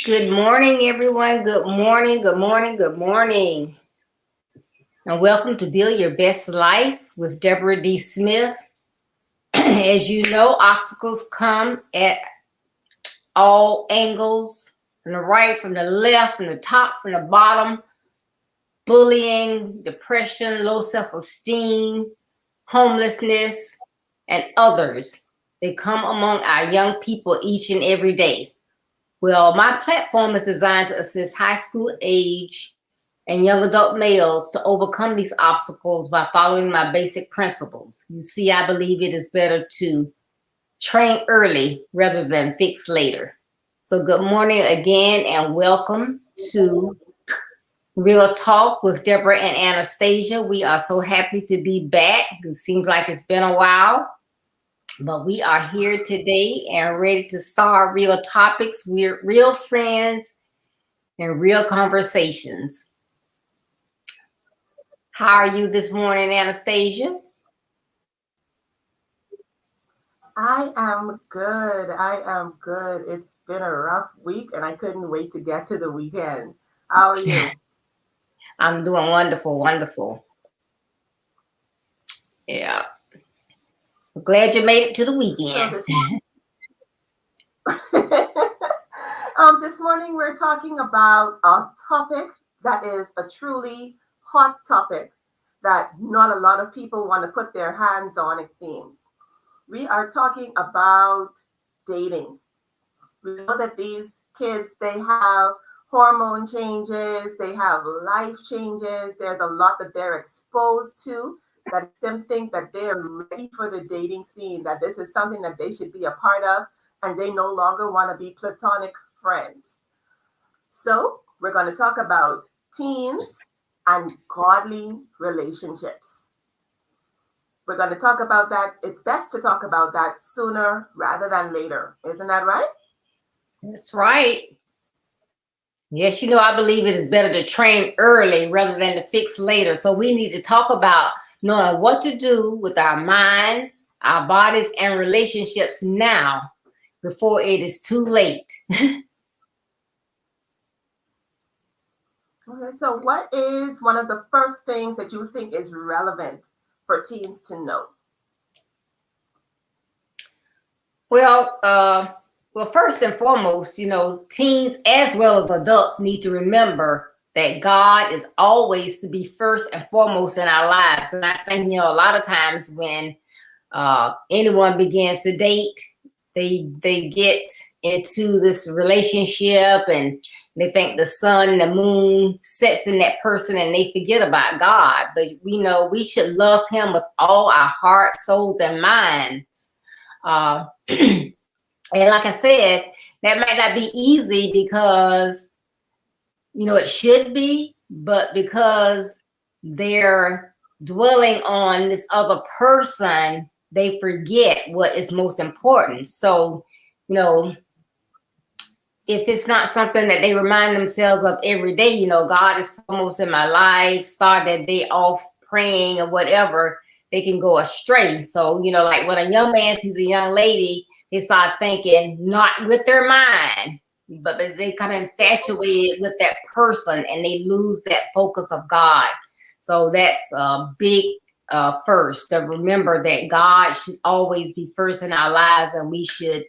Good morning, everyone. Good morning, good morning, good morning. And welcome to Build Your Best Life with Deborah D. Smith. As you know, obstacles come at all angles, from the right, from the left, from the top, from the bottom. Bullying, depression, low self-esteem, homelessness, and others. They come among our young people each and every day. Well, my platform is designed to assist high school age and young adult males to overcome these obstacles by following my basic principles. You see, I believe it is better to train early rather than fix later. So good morning again and welcome to Real Talk with Deborah and Anastasia. We are so happy to be back. It seems like it's been a while. But we are here today and ready to start real topics, real friends, and real conversations. How are you this morning, Anastasia? I am good. I am good. It's been a rough week and I couldn't wait to get to the weekend. How are you? I'm doing wonderful, wonderful. Yeah. So glad you made it to the weekend. This morning we're talking about a topic that is a truly hot topic that not a lot of people want to put their hands on, it seems. We are talking about dating. We know that these kids, they have hormone changes, they have life changes. There's a lot that they're exposed to that makes them think that they're ready for the dating scene, that this is something that they should be a part of, and they no longer want to be platonic friends. So we're going to talk about teens and godly relationships. We're going to talk about that. It's best to talk about that sooner rather than later. Isn't that right? That's right. Yes, I believe it is better to train early rather than to fix later. So we need to talk about knowing what to do with our minds, our bodies, and relationships now before it is too late. Okay, so what is one of the first things that you think is relevant for teens to know? Well, first and foremost, teens as well as adults need to remember that God is always to be first and foremost in our lives. And I think, a lot of times when anyone begins to date, they get into this relationship and they think the sun and the moon sets in that person and they forget about God. But we know we should love him with all our heart, souls, and minds. And like I said, that might not be easy because, it should be, but because they're dwelling on this other person, they forget what is most important. So, if it's not something that they remind themselves of every day, God is foremost in my life, start that day off praying or whatever, they can go astray. So, like when a young man sees a young lady, they start thinking not with their mind, but they come infatuated with that person and they lose that focus of God. So that's a big first to remember that God should always be first in our lives, and we should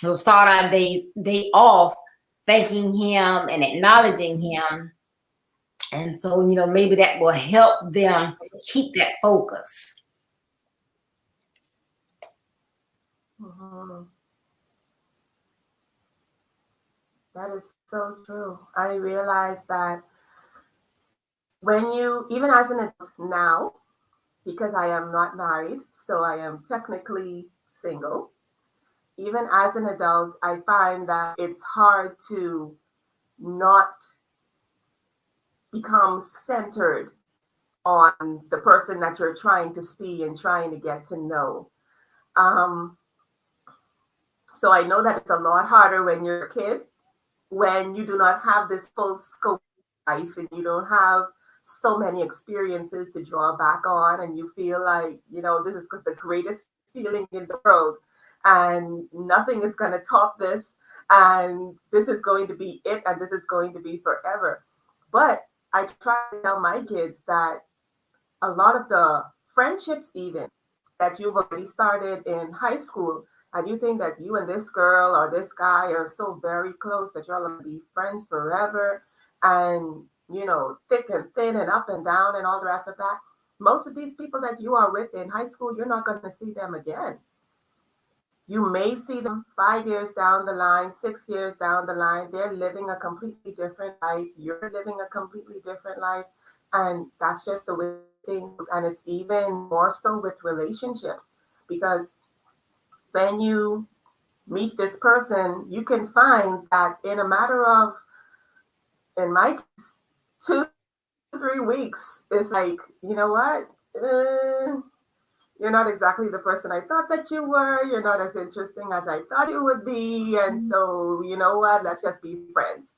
we'll start our day off thanking him and acknowledging him. And so, maybe that will help them keep that focus. Mm-hmm. That is so true. I realize that when you, even as an adult now, because I am not married, so I am technically single. even as an adult, I find that it's hard to not become centered on the person that you're trying to see and trying to get to know. Um, so I know that it's a lot harder when you're a kid, when you do not have this full scope of life and you don't have so many experiences to draw back on, and you feel like, this is the greatest feeling in the world, and nothing is going to top this, and this is going to be it, and this is going to be forever. But I try to tell my kids that a lot of the friendships, even that you've already started in high school, and you think that you and this girl or this guy are so very close that you're going to be friends forever, and thick and thin and up and down and all the rest of that. Most of these people that you are with in high school, you're not going to see them again. You may see them 5 years down the line, 6 years down the line. They're living a completely different life. You're living a completely different life. And that's just the way things. And it's even more so with relationships, because when you meet this person, you can find that in a matter of, in my case, 2 3 weeks, it's like, you know what? You're not exactly the person I thought that you were. You're not as interesting as I thought you would be. And so, you know what? Let's just be friends.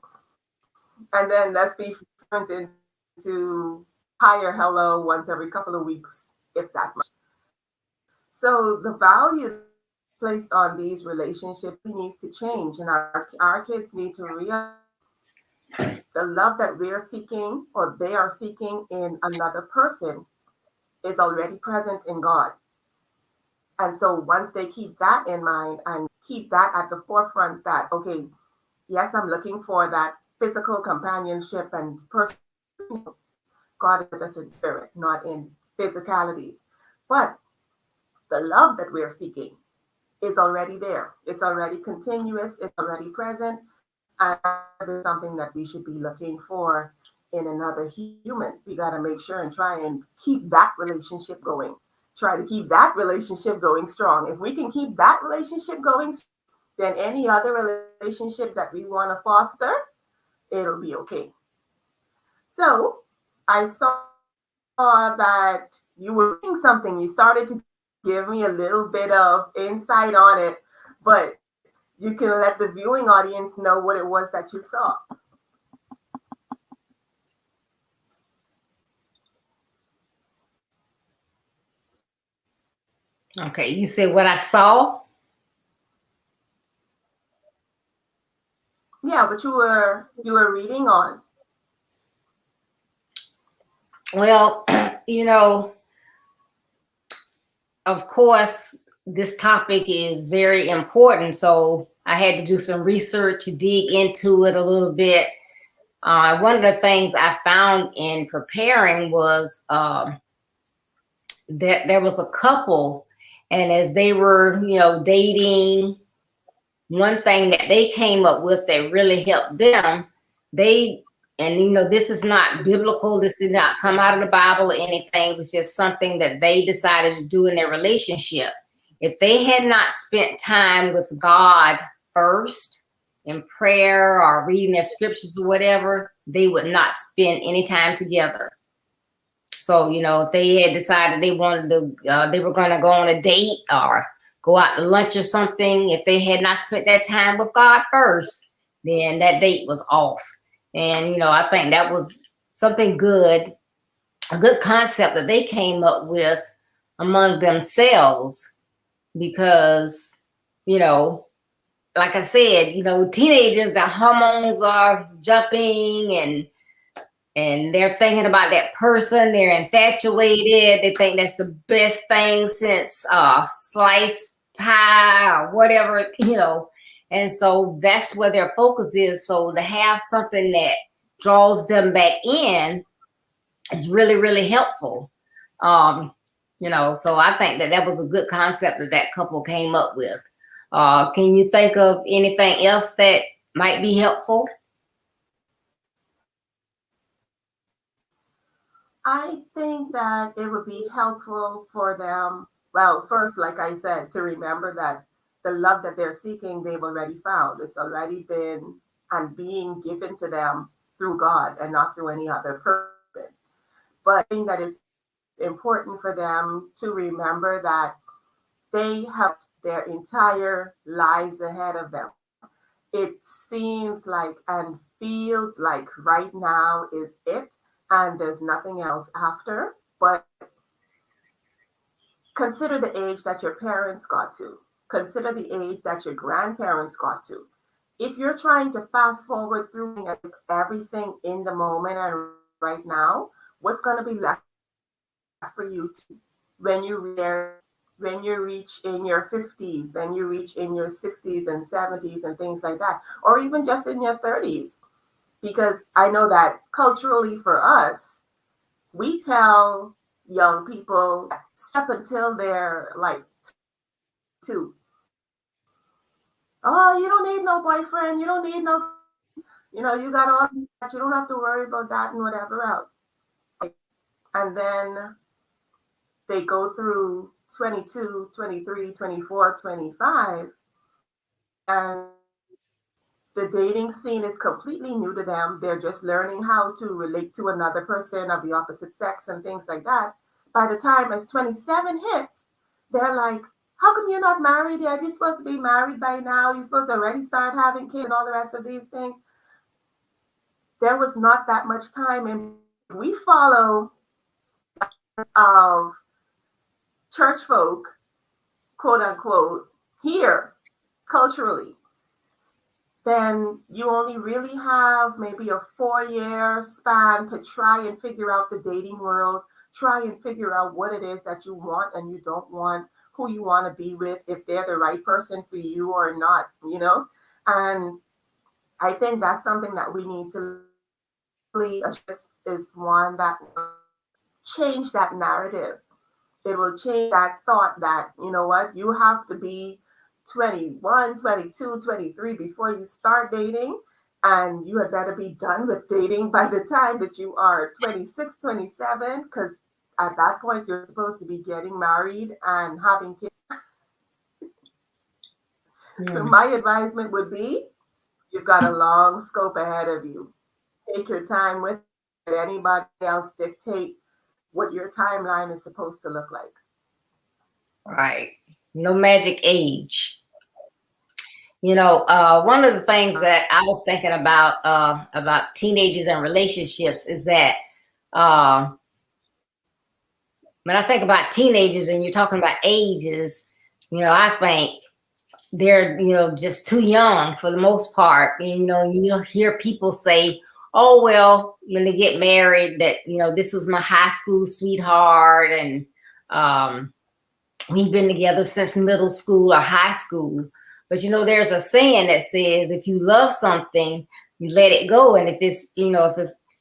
And then let's be friends into higher hello once every couple of weeks, if that much. So the value placed on these relationships needs to change. And our kids need to realize the love that we're seeking or they are seeking in another person is already present in God. And so once they keep that in mind and keep that at the forefront, that, okay, yes, I'm looking for that physical companionship and person. God is with us in spirit, not in physicalities. But the love that we're seeking is already there. It's already continuous. It's already present. And there's something that we should be looking for in another human. We got to make sure and try and keep that relationship going. Try to keep that relationship going strong. If we can keep that relationship going, then any other relationship that we want to foster, it'll be okay. So I saw that you were doing something. You started to give me a little bit of insight on it, but you can let the viewing audience know what it was that you saw. Okay, you said what I saw. Yeah, but you were reading on. Well, you know, of course, this topic is very important. So I had to do some research to dig into it a little bit. One of the things I found in preparing was that there was a couple, and as they were, dating, one thing that they came up with that really helped them, they, and this is not biblical, this did not come out of the Bible or anything, it was just something that they decided to do in their relationship. If they had not spent time with God first in prayer or reading their scriptures or whatever, they would not spend any time together. So, if they had decided they wanted to, they were going to go on a date or go out to lunch or something, if they had not spent that time with God first, then that date was off. And, I think that was something good, a good concept that they came up with among themselves because, like I said, teenagers, their hormones are jumping and they're thinking about that person. They're infatuated. They think that's the best thing since sliced pie or whatever. And so that's where their focus is. So to have something that draws them back in is really, really helpful. So I think that was a good concept that couple came up with. Can you think of anything else that might be helpful? I think that it would be helpful for them. Well, first, like I said, to remember that the love that they're seeking, they've already found. It's already been and being given to them through God and not through any other person. But I think that it's important for them to remember that they have their entire lives ahead of them. It seems like and feels like right now is it, and there's nothing else after. But consider the age that your parents got to. Consider the age that your grandparents got to. If you're trying to fast forward through everything in the moment and right now, what's going to be left for you when you when you reach in your 50s, when you reach in your 60s and 70s and things like that, or even just in your 30s? Because I know that culturally for us, we tell young people step until they're like 2. Oh, you don't need no boyfriend. You don't need no, you got all that. You don't have to worry about that and whatever else. And then they go through 22, 23, 24, 25, and the dating scene is completely new to them. They're just learning how to relate to another person of the opposite sex and things like that. By the time as 27 hits, they're like, how come you're not married yet? You're supposed to be married by now. You're supposed to already start having kids and all the rest of these things. There was not that much time. And we follow of church folk, quote unquote, here culturally, then you only really have maybe a 4-year span to try and figure out the dating world, try and figure out what it is that you want and you don't want, who you want to be with, if they're the right person for you or not. And I think that's something that we need to really address, is one that will change that narrative. It will change that thought that, you know what, you have to be 21, 22, 23 before you start dating. And you had better be done with dating by the time that you are 26, 27, because at that point you're supposed to be getting married and having kids. So my advisement would be, you've got a long scope ahead of you. Take your time with it. Let anybody else dictate what your timeline is supposed to look like. Right. No magic age. One of the things that I was thinking about teenagers and relationships is that when I think about teenagers and you're talking about ages, I think they're, just too young for the most part. And, you'll hear people say, oh, well, when they get married that, this was my high school sweetheart. And we've been together since middle school or high school. But, there's a saying that says, if you love something, you let it go. And if it's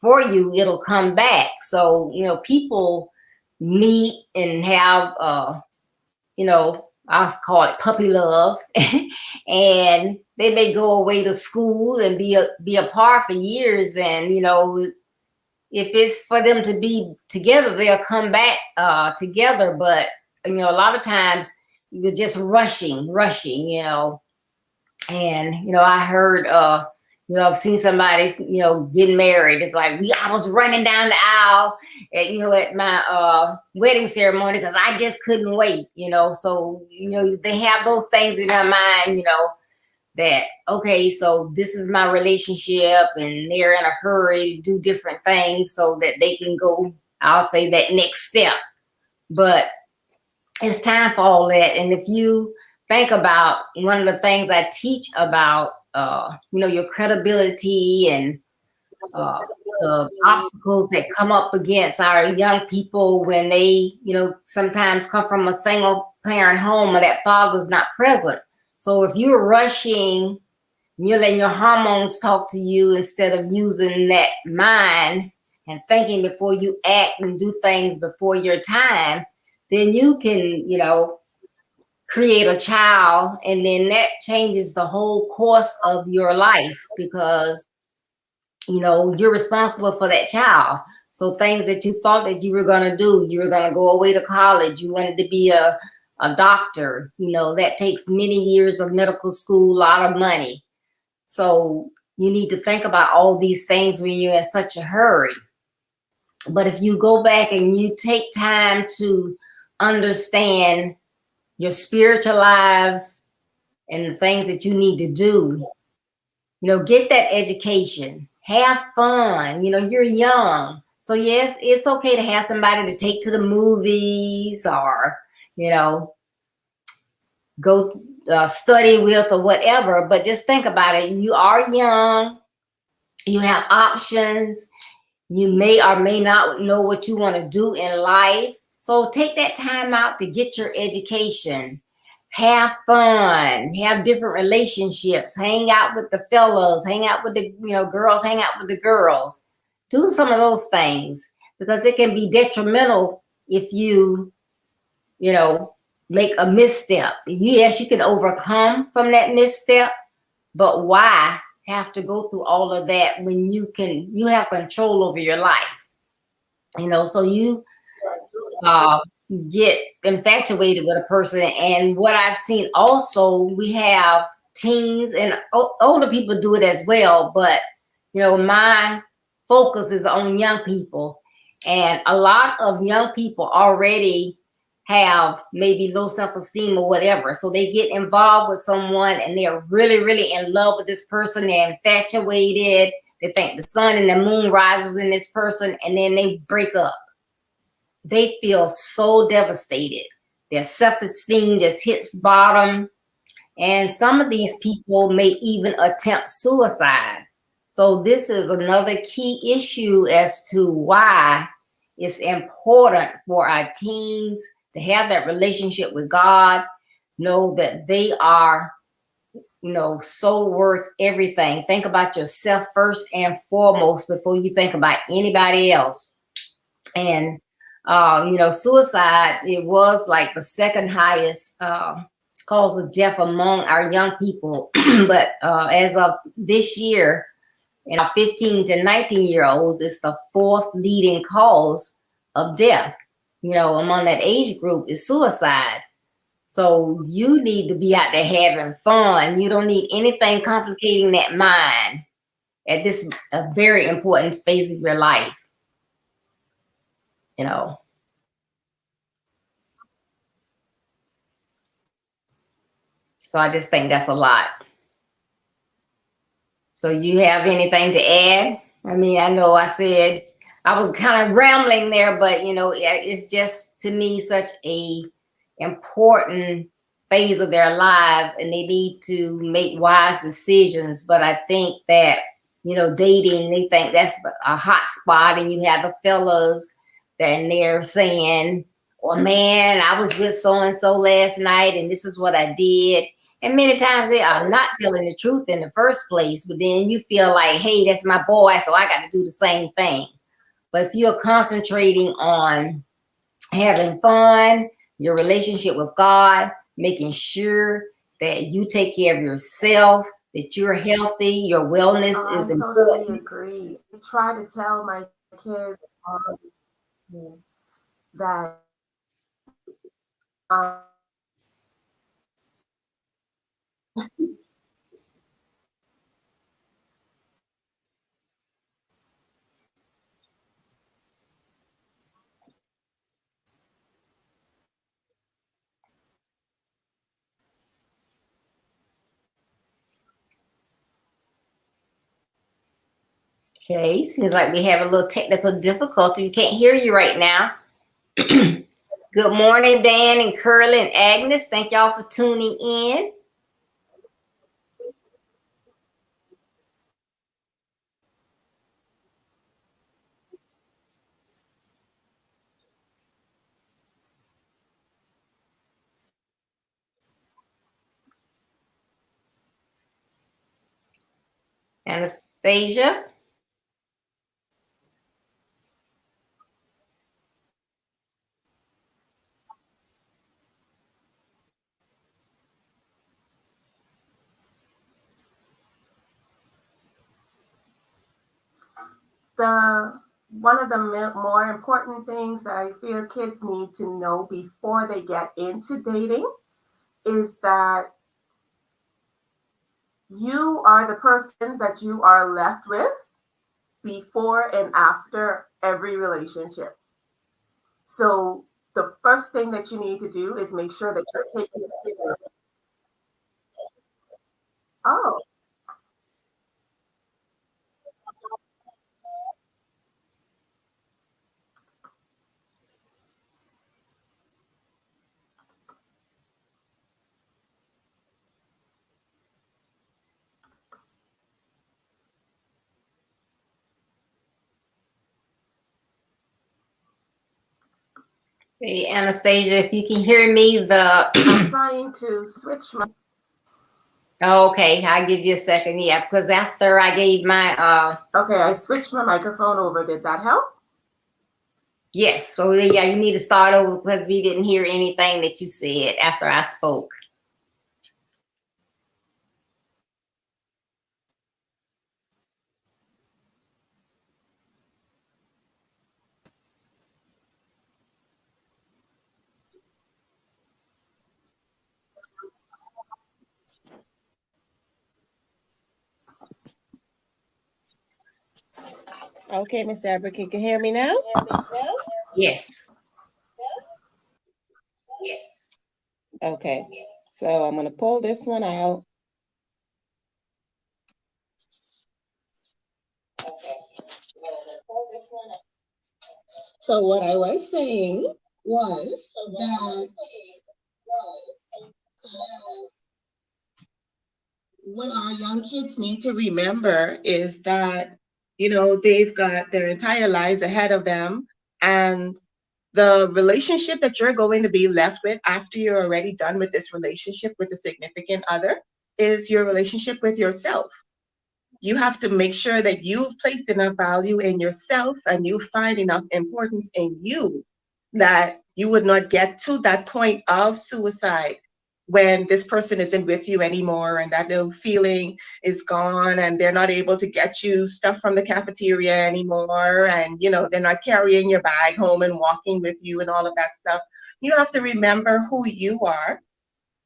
for you, it'll come back. So, people meet and have, I'll call it puppy love. And they may go away to school and be apart for years. And, if it's for them to be together, they'll come back together. But, a lot of times you're just rushing. And, I heard, I've seen somebody, getting married. It's like, I was running down the aisle at my wedding ceremony because I just couldn't wait, So, they have those things in their mind, that, okay, so this is my relationship, and they're in a hurry to do different things so that they can go, I'll say, that next step. But it's time for all that. And if you think about one of the things I teach about, your credibility and the obstacles that come up against our young people when they, sometimes come from a single parent home or that father's not present. So if you're rushing, you're letting your hormones talk to you instead of using that mind and thinking before you act and do things before your time, then you can, create a child, and then that changes the whole course of your life because, you're responsible for that child. So things that you thought that you were going to do, you were going to go away to college, you wanted to be a a doctor. That takes many years of medical school, a lot of money. So you need to think about all these things when you're in such a hurry. But if you go back and you take time to understand your spiritual lives and the things that you need to do, get that education, have fun. You're young. So yes, it's okay to have somebody to take to the movies or, go study with or whatever. But just think about it. You are young. You have options. You may or may not know what you want to do in life. So take that time out to get your education. Have fun, have different relationships, hang out with the fellows, hang out with the girls, hang out with the girls. Do some of those things because it can be detrimental if you make a misstep. Yes, you can overcome from that misstep, but why have to go through all of that when you have control over your life? So you get infatuated with a person. And what I've seen also, we have teens and older people do it as well. But, my focus is on young people. And a lot of young people already have maybe low self-esteem or whatever. So they get involved with someone and they're really, really in love with this person. They're infatuated. They think the sun and the moon rises in this person, and then they break up. They feel so devastated. Their self-esteem just hits bottom. And some of these people may even attempt suicide. So this is another key issue as to why it's important for our teens to have that relationship with God, know that they are, so worth everything. Think about yourself first and foremost before you think about anybody else. And suicide, it was like the second highest cause of death among our young people. But as of this year, in our 15 to 19-year-olds, it's the fourth leading cause of death, among that age group is suicide. So you need to be out there having fun. You don't need anything complicating that mind at this a very important phase of your life, you know. So I just think that's a lot. So you have anything to add? I mean, I know I said I was kind of rambling there, but it's just to me such a important phase of their lives, and they need to make wise decisions. But I think that dating, they think that's a hot spot, and you have the fellas that they're saying, "Oh man, I was with so and so last night, and this is what I did." And many times they are not telling the truth in the first place, but then you feel like, hey, that's my boy, so I got to do the same thing. But if you're concentrating on having fun, your relationship with God, making sure that you take care of yourself, that you're healthy, your wellness is I important. totally agree. I try to tell my kids that um, Okay, seems like we have a little technical difficulty. We can't hear you right now. Good morning, Dan and Curly and Agnes. Thank y'all for tuning in. Anastasia. the One of the more important things that I feel kids need to know before they get into dating is that you are the person that you are left with before and after every relationship. So the first thing that you need to do is make sure that you're taking care of. Oh, Hey, Anastasia, if you can hear me, I'm trying to switch my. okay, I'll give you a second. Yeah, because after I gave my Okay, I switched my microphone over. Did that help? yes, so yeah, you need to start over because we didn't hear anything that you said after I spoke. Okay, Miss Deborah, can you hear me now? Yes. Okay, so I'm going to pull this one out. So what I was saying was that what our young kids need to remember is that, they've got their entire lives ahead of them. And the relationship that you're going to be left with after you're already done with this relationship with a significant other is your relationship with yourself. You have to make sure that you've placed enough value in yourself and you find enough importance in you that you would not get to that point of suicide when this person isn't with you anymore and that little feeling is gone and they're not able to get you stuff from the cafeteria anymore and they're not carrying your bag home and walking with you and all of that stuff. You have to remember who you are,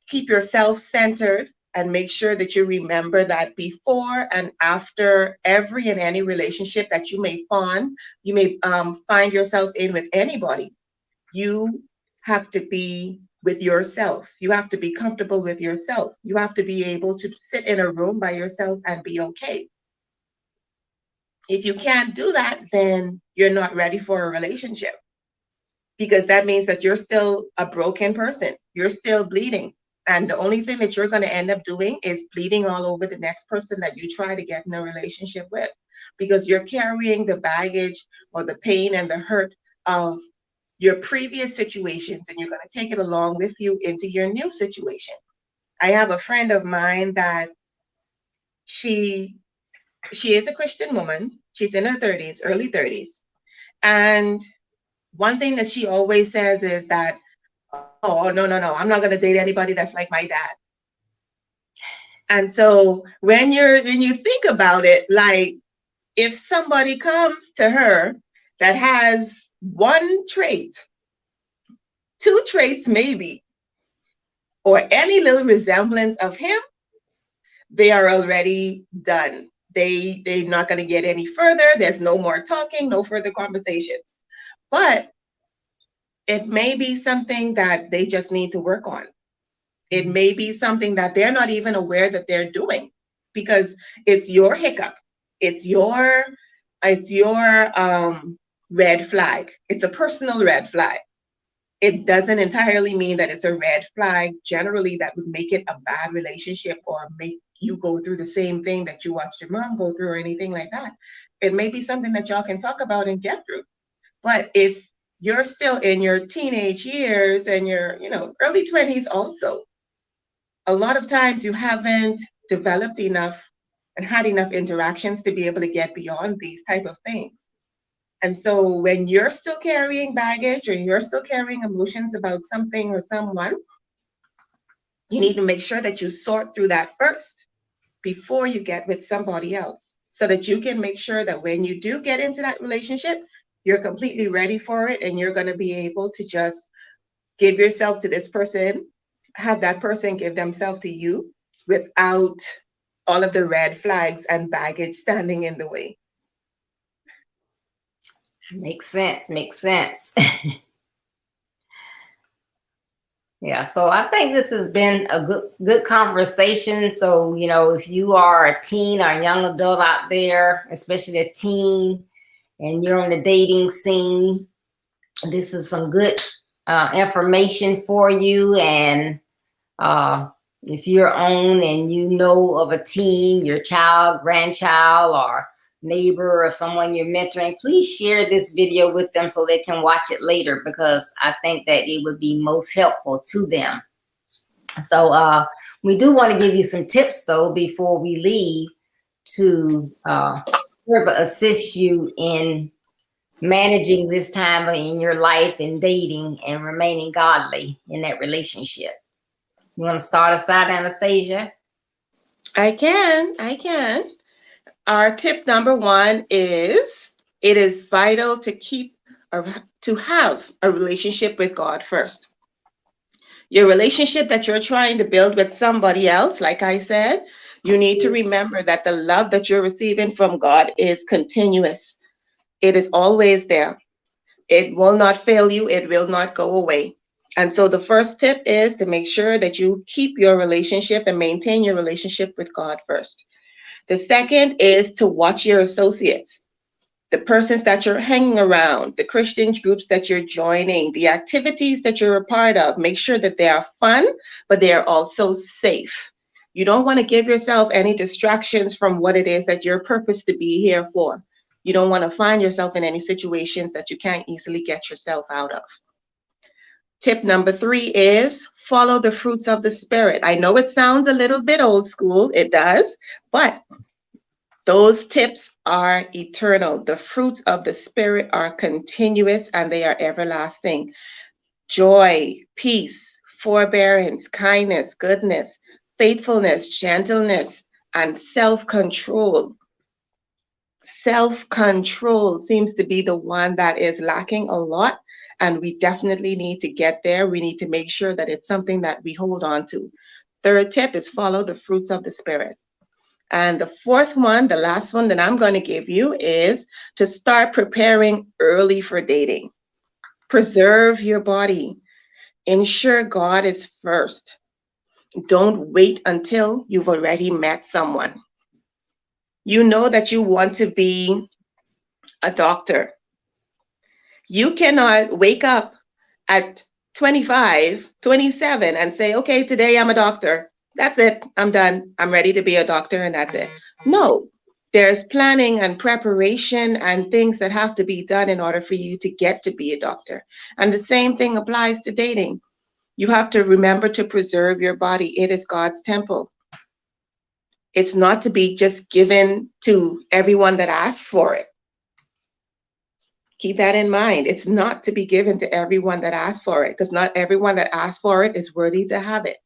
keep yourself centered, and make sure that you remember that before and after every and any relationship that you may find yourself in with anybody, you have to be with yourself. You have to be comfortable with yourself. You have to be able to sit in a room by yourself and be okay. If you can't do that, then you're not ready for a relationship, because that means that you're still a broken person. You're still bleeding. And the only thing that you're going to end up doing is bleeding all over the next person that you try to get in a relationship with, because you're carrying the baggage or the pain and the hurt of your previous situations, and you're going to take it along with you into your new situation. I have a friend of mine that she she is a Christian woman. She's in her 30s, early 30s. And one thing that she always says is that, oh, no, no, no, I'm not going to date anybody that's like my dad. And so when you think about it, like, if somebody comes to her that has one trait, two traits maybe, or any little resemblance of him, they are already done. They're not going to get any further. There's no more talking, no further conversations. But it may be something that they just need to work on. It may be something that they're not even aware that they're doing, because it's your hiccup. It's your red flag. It's a personal red flag. It doesn't entirely mean that it's a red flag generally that would make it a bad relationship or make you go through the same thing that you watched your mom go through or anything like that. It may be something that y'all can talk about and get through. But if you're still in your teenage years and your, early 20s also, a lot of times you haven't developed enough and had enough interactions to be able to get beyond these type of things. And so when you're still carrying baggage or you're still carrying emotions about something or someone, you need to make sure that you sort through that first before you get with somebody else. so that you can make sure that when you do get into that relationship, you're completely ready for it and you're going to be able to just give yourself to this person, have that person give themselves to you without all of the red flags and baggage standing in the way. Makes sense. Makes sense. Yeah, so I think this has been a good conversation. So, if you are a teen or a young adult out there, especially a teen, and you're on the dating scene, this is some good information for you. And if you're on and you know of a teen, your child, grandchild, or neighbor or someone you're mentoring, please share this video with them so they can watch it later, because I think that it would be most helpful to them. So we do want to give you some tips though before we leave to further assist you in managing this time in your life and dating and remaining godly in that relationship. You want to start us out, Anastasia? I can. Our tip number one is it is vital to have a relationship with God first. Your relationship that you're trying to build with somebody else, like I said, you need to remember that the love that you're receiving from God is continuous. It is always there. It will not fail you. It will not go away. And so the first tip is to make sure that you keep your relationship and maintain your relationship with God first. The second is to watch your associates, the persons that you're hanging around, the Christian groups that you're joining, the activities that you're a part of. Make sure that they are fun, but they are also safe. You don't want to give yourself any distractions from what it is that you're purposed to be here for. You don't want to find yourself in any situations that you can't easily get yourself out of. Tip number 3 is follow the fruits of the Spirit. I know it sounds a little bit old school, it does, but those tips are eternal. The fruits of the Spirit are continuous and they are everlasting. Joy, peace, forbearance, kindness, goodness, faithfulness, gentleness, and self-control. Self-control seems to be the one that is lacking a lot, and we definitely need to get there. We need to make sure that it's something that we hold on to. Third tip is follow the fruits of the Spirit. And the fourth one, the last one that I'm going to give you, is to start preparing early for dating. Preserve your body. Ensure God is first. Don't wait until you've already met someone. You know that you want to be a doctor. You cannot wake up at 25, 27 and say, okay, today I'm a doctor. That's it. I'm done. I'm ready to be a doctor and that's it. No, there's planning and preparation and things that have to be done in order for you to get to be a doctor. And the same thing applies to dating. You have to remember to preserve your body. It is God's temple. It's not to be just given to everyone that asks for it. Keep that in mind. It's not to be given to everyone that asks for it, because not everyone that asks for it is worthy to have it.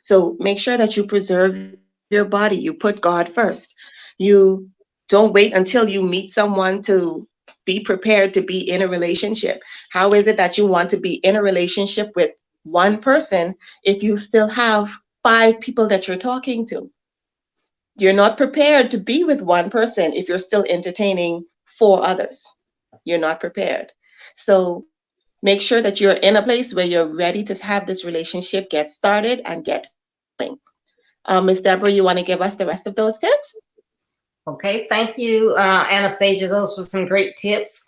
So make sure that you preserve your body. You put God first. You don't wait until you meet someone to be prepared to be in a relationship. How is it that you want to be in a relationship with one person if you still have 5 people that you're talking to? You're not prepared to be with one person if you're still entertaining 4 others. You're not prepared. So make sure that you're in a place where you're ready to have this relationship get started and get going. Ms. Deborah, you want to give us the rest of those tips? Okay, thank you, Anastasia. Those were some great tips.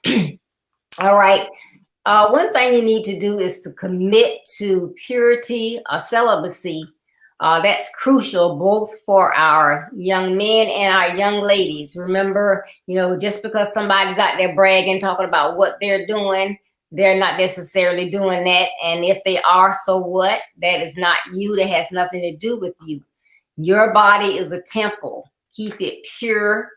All right. One thing you need to do is to commit to purity or celibacy. That's crucial both for our young men and our young ladies. Remember, just because somebody's out there bragging, talking about what they're doing, they're not necessarily doing that. And if they are, so what? That is not you. That has nothing to do with you. Your body is a temple. Keep it pure.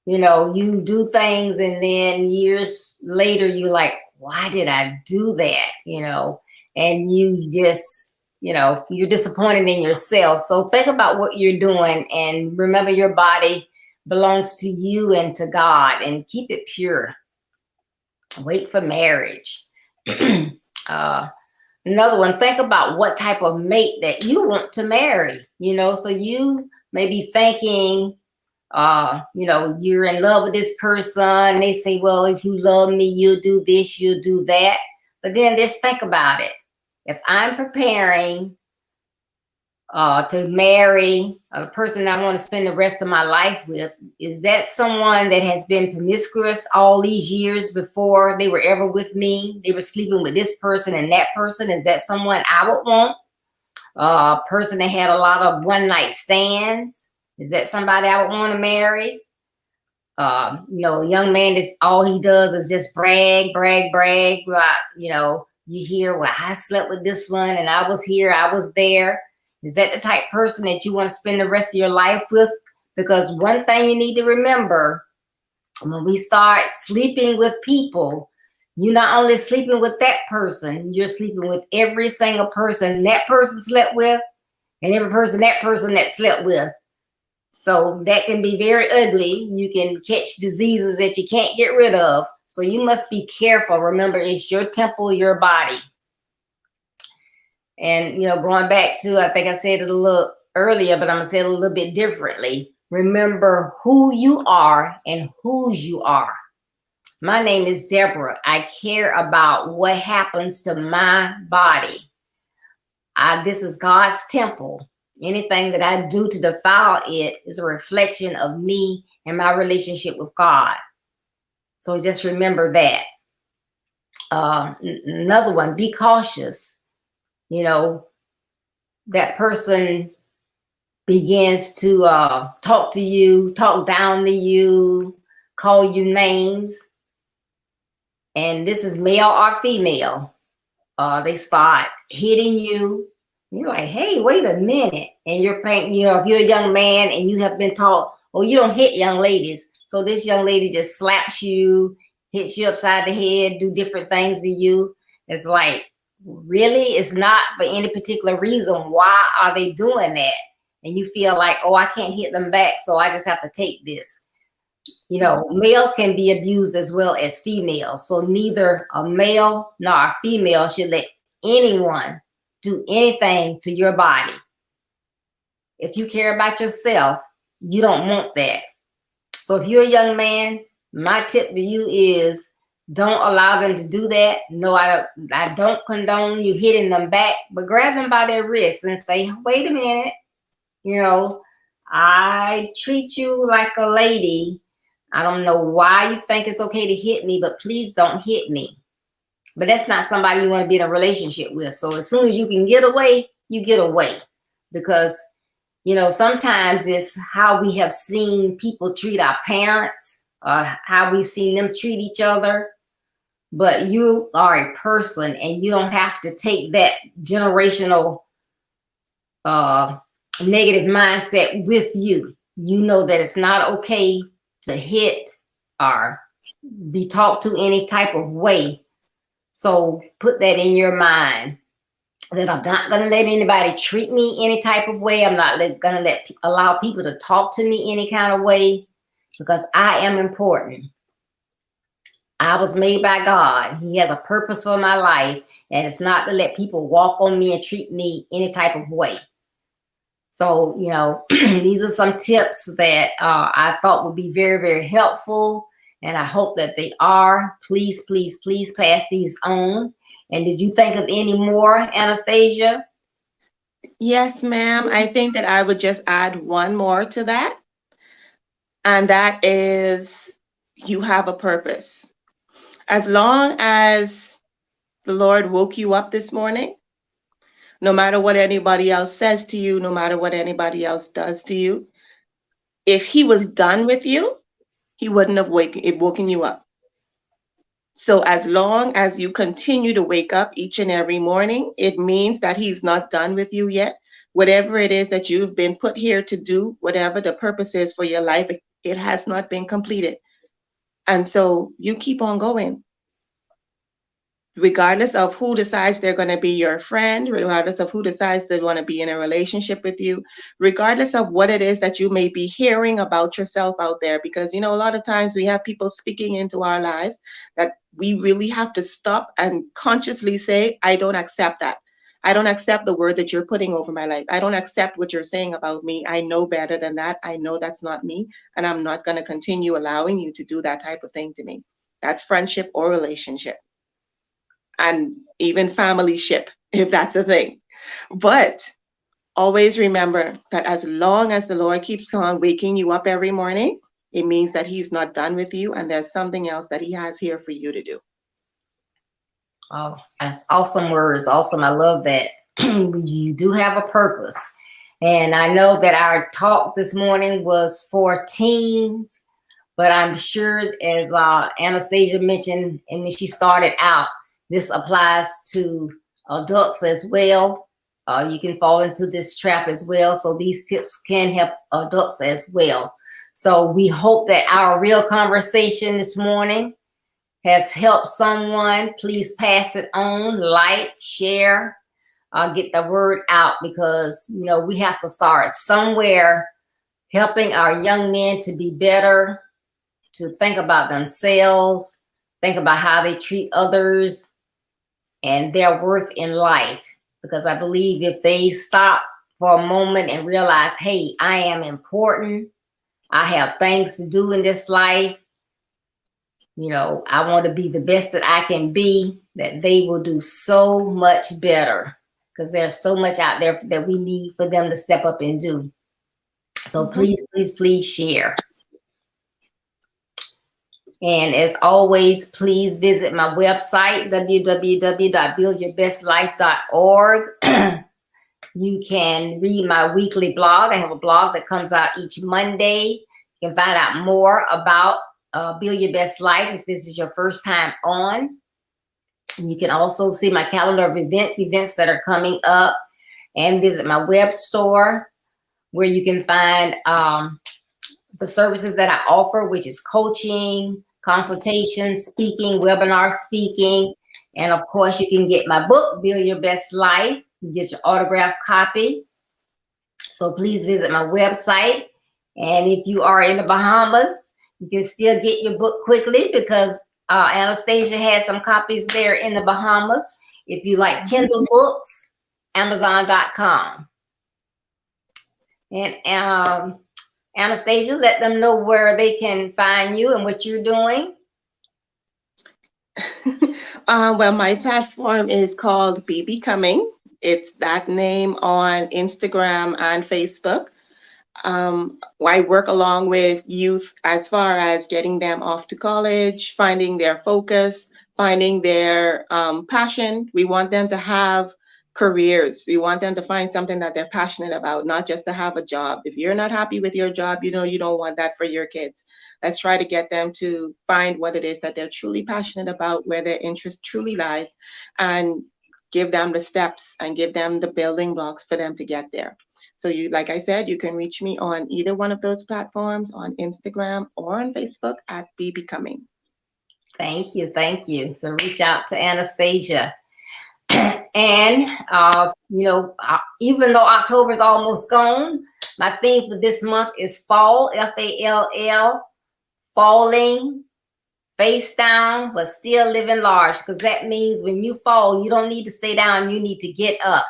You do things and then years later, you're like, why did I do that? And you just, you're disappointed in yourself. So think about what you're doing and remember your body belongs to you and to God, and keep it pure. Wait for marriage. Another one, think about what type of mate that you want to marry. So you may be thinking, you're in love with this person. They say, well, if you love me, you'll do this, you'll do that. But then just think about it. If I'm preparing to marry a person I want to spend the rest of my life with, is that someone that has been promiscuous all these years before they were ever with me? They were sleeping with this person and that person. Is that someone I would want? A person that had a lot of one night stands. Is that somebody I would want to marry? A young man that's all he does is just brag. You hear, well, I slept with this one and I was here, I was there. Is that the type of person that you want to spend the rest of your life with? Because one thing you need to remember, when we start sleeping with people, you're not only sleeping with that person, you're sleeping with every single person that person slept with and every person that slept with. So that can be very ugly. You can catch diseases that you can't get rid of. So you must be careful. Remember, it's your temple, your body. And, going back to, I think I said it a little earlier, but I'm going to say it a little bit differently. Remember who you are and whose you are. My name is Deborah. I care about what happens to my body. This is God's temple. Anything that I do to defile it is a reflection of me and my relationship with God. So just remember that. Another one, be cautious. That person begins to talk to you, talk down to you, call you names. And this is male or female. They start hitting you. You're like, hey, wait a minute. And you're paying, if you're a young man and you have been taught, oh, you don't hit young ladies. So this young lady just slaps you, hits you upside the head, do different things to you. It's like, really? It's not for any particular reason. Why are they doing that? And you feel like, oh, I can't hit them back, so I just have to take this. Males can be abused as well as females. So neither a male nor a female should let anyone do anything to your body. If you care about yourself, you don't want that. So if you're a young man, my tip to you is don't allow them to do that. No, I don't condone you hitting them back, but grab them by their wrists and say, wait a minute, I treat you like a lady. I don't know why you think it's okay to hit me, but please don't hit me. But that's not somebody you want to be in a relationship with. So as soon as you can get away, you get away. Because, sometimes it's how we have seen people treat our parents, how we've seen them treat each other. But you are a person and you don't have to take that generational negative mindset with you. You know that it's not okay to hit or be talked to any type of way. So put that in your mind that I'm not going to let anybody treat me any type of way. I'm not going to allow people to talk to me any kind of way, because I am important. I was made by God. He has a purpose for my life, and it's not to let people walk on me and treat me any type of way. So, these are some tips that I thought would be very, very helpful, and I hope that they are. Please, please, please pass these on. And did you think of any more, Anastasia? Yes, ma'am. I think that I would just add one more to that. And that is, you have a purpose. As long as the Lord woke you up this morning, no matter what anybody else says to you, no matter what anybody else does to you, if he was done with you, he wouldn't have woken you up. So as long as you continue to wake up each and every morning, it means that he's not done with you yet. Whatever it is that you've been put here to do, whatever the purpose is for your life, it has not been completed. And so you keep on going. regardless of who decides they're going to be your friend, regardless of who decides they want to be in a relationship with you, regardless of what it is that you may be hearing about yourself out there. Because, you know, a lot of times we have people speaking into our lives that we really have to stop and consciously say, I don't accept that. I don't accept the word that you're putting over my life. I don't accept what you're saying about me. I know better than that. I know that's not me. And I'm not going to continue allowing you to do that type of thing to me. That's friendship or relationship. And even family ship, if that's a thing. But always remember that as long as the Lord keeps on waking you up every morning, it means that he's not done with you and there's something else that he has here for you to do. Oh, that's awesome words. Awesome. I love that. You do have a purpose. And I know that our talk this morning was for teens, but I'm sure, as Anastasia mentioned, and when she started out, this applies to adults as well. You can fall into this trap as well. So these tips can help adults as well. So we hope that our real conversation this morning has helped someone. Please pass it on, like, share, get the word out, because, you know, we have to start somewhere, helping our young men to be better, to think about themselves, think about how they treat others and their worth in life. Because I believe if they stop for a moment and realize, hey, I am important, I have things to do in this life, you know, I want to be the best that I can be, that they will do so much better, because there's so much out there that we need for them to step up and do. So please, please, please share. And as always, please visit my website, www.buildyourbestlife.org. You can read my weekly blog. I have a blog that comes out each Monday. You can find out more about Build Your Best Life if this is your first time on. And you can also see my calendar of events that are coming up, and visit my web store where you can find the services that I offer, which is coaching, consultation, speaking, webinar speaking. And of course, you can get my book, Build Your Best Life. You get your autographed copy. So please visit my website. And if you are in the Bahamas, you can still get your book quickly, because Anastasia has some copies there in the Bahamas. If you like Kindle books, Amazon.com. And Anastasia, let them know where they can find you and what you're doing. Well, my platform is called Be Becoming. It's that name on Instagram and Facebook. I work along with youth as far as getting them off to college, finding their focus, finding their passion. We want them to have careers. We want them to find something that they're passionate about, not just to have a job. If you're not happy with your job, you know you don't want that for your kids. Let's try to get them to find what it is that they're truly passionate about, where their interest truly lies, and give them the steps and give them the building blocks for them to get there. So you, like I said, you can reach me on either one of those platforms, on Instagram or on Facebook at Be Becoming. Thank you. Thank you. So reach out to Anastasia. And, you know, even though October is almost gone, my theme for this month is fall, F-A-L-L, falling, face down, but still living large. Because that means when you fall, you don't need to stay down. You need to get up.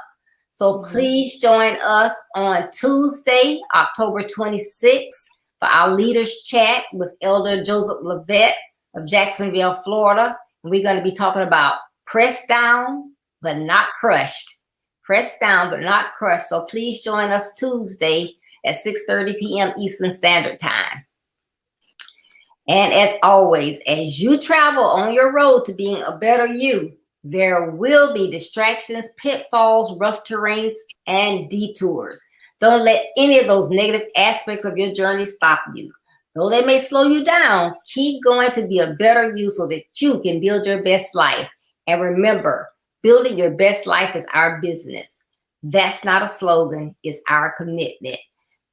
So please join us on Tuesday, October 26th, for our Leaders Chat with Elder Joseph Levette of Jacksonville, Florida. And we're going to be talking about pressed down, but not crushed. Pressed down, but not crushed. So please join us Tuesday at 6:30 p.m. Eastern Standard Time. And as always, as you travel on your road to being a better you, there will be distractions, pitfalls, rough terrains, and detours. Don't let any of those negative aspects of your journey stop you. Though they may slow you down, keep going to be a better you so that you can build your best life. And remember, building your best life is our business. That's not a slogan, it's our commitment.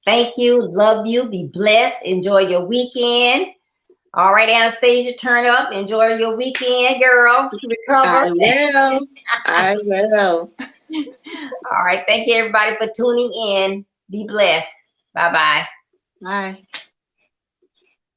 Thank you, love you, be blessed, enjoy your weekend. All right, Anastasia, turn up. Enjoy your weekend, girl. Recover. I will. I will. All right. Thank you, everybody, for tuning in. Be blessed. Bye-bye. Bye.